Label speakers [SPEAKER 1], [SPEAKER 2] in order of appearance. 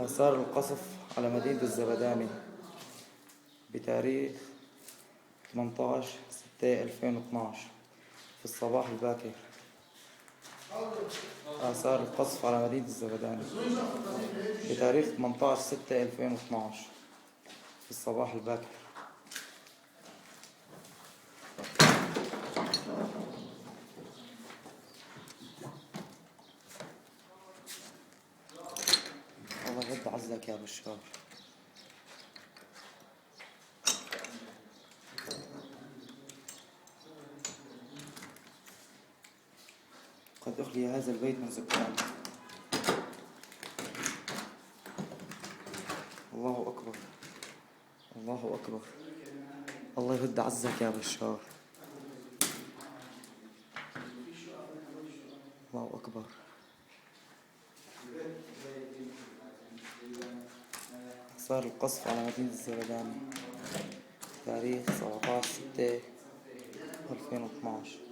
[SPEAKER 1] آثار القصف على مدينة الزبداني بتاريخ 18/6/2012 في الصباح الباكر. آثار القصف على مدينة الزبداني بتاريخ 18/6/2012 في الصباح الباكر. الله يرد عزلك يا بشار. قد أخلي هذا البيت من سكانه. الله أكبر، الله أكبر. الله يرد عزك يا بشار. الله أكبر. آثار القصف على مدينة الزبداني تاريخ 17/6/2012.